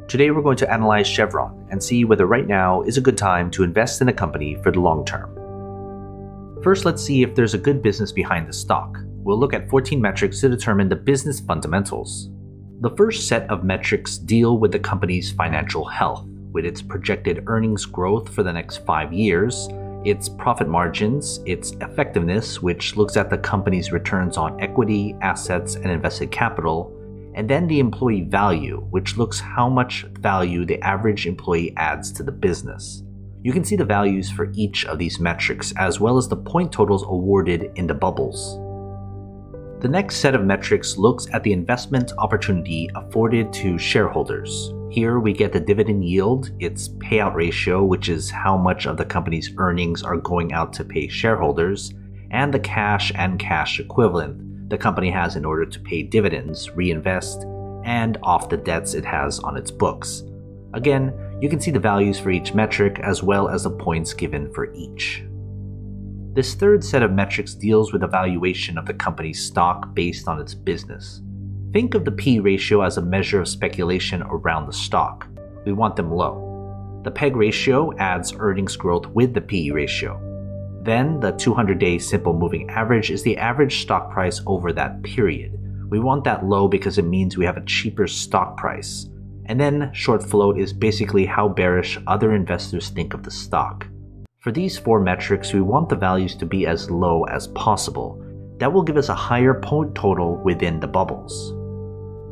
Today we're going to analyze Chevron and see whether right now is a good time to invest in a company for the long term. First, let's see if there's a good business behind the stock. We'll look at 14 metrics to determine the business fundamentals. The first set of metrics deal with the company's financial health, with its projected earnings growth for the next 5 years, its profit margins, its effectiveness, which looks at the company's returns on equity, assets, and invested capital, and then the employee value, which looks how much value the average employee adds to the business. You can see the values for each of these metrics, as well as the point totals awarded in the bubbles. The next set of metrics looks at the investment opportunity afforded to shareholders. Here we get the dividend yield, its payout ratio, which is how much of the company's earnings are going out to pay shareholders, and the cash and cash equivalent the company has in order to pay dividends, reinvest, and off the debts it has on its books. Again, you can see the values for each metric as well as the points given for each. This third set of metrics deals with the valuation of the company's stock based on its business. Think of the P ratio as a measure of speculation around the stock. We want them low. The PEG ratio adds earnings growth with the PE ratio. Then, the 200-day simple moving average is the average stock price over that period. We want that low because it means we have a cheaper stock price. And then, short float is basically how bearish other investors think of the stock. For these 4 metrics, we want the values to be as low as possible. That will give us a higher point total within the bubbles.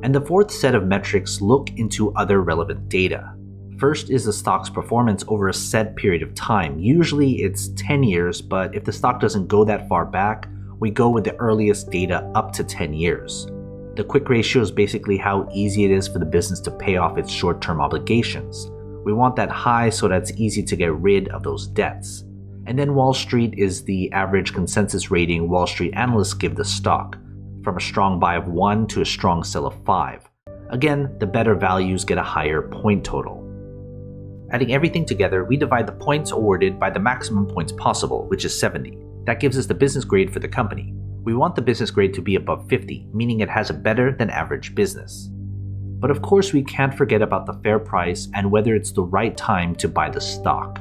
And the fourth set of metrics look into other relevant data. First is the stock's performance over a set period of time. Usually it's 10 years, but if the stock doesn't go that far back, we go with the earliest data up to 10 years. The quick ratio is basically how easy it is for the business to pay off its short-term obligations. We want that high so that it's easy to get rid of those debts. And then Wall Street is the average consensus rating Wall Street analysts give the stock, from a strong buy of 1 to a strong sell of 5. Again, the better values get a higher point total. Adding everything together, we divide the points awarded by the maximum points possible, which is 70. That gives us the business grade for the company. We want the business grade to be above 50, meaning it has a better than average business. But of course, we can't forget about the fair price and whether it's the right time to buy the stock.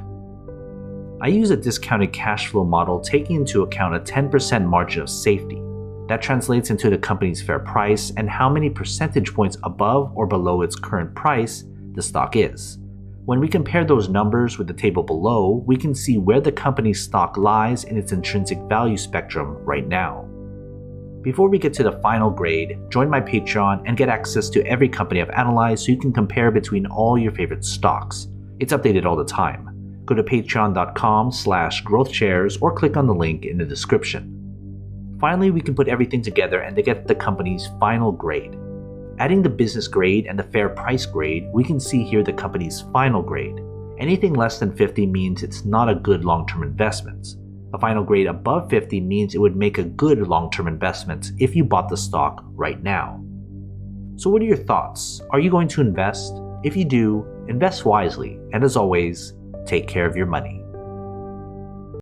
I use a discounted cash flow model taking into account a 10% margin of safety. That translates into the company's fair price and how many percentage points above or below its current price the stock is. When we compare those numbers with the table below, we can see where the company's stock lies in its intrinsic value spectrum right now. Before we get to the final grade, join my Patreon and get access to every company I've analyzed so you can compare between all your favorite stocks. It's updated all the time. Go to patreon.com/growthshares or click on the link in the description. Finally, we can put everything together and get the company's final grade. Adding the business grade and the fair price grade, we can see here the company's final grade. Anything less than 50 means it's not a good long-term investment. A final grade above 50 means it would make a good long-term investment if you bought the stock right now. So what are your thoughts? Are you going to invest? If you do, invest wisely, and as always, take care of your money.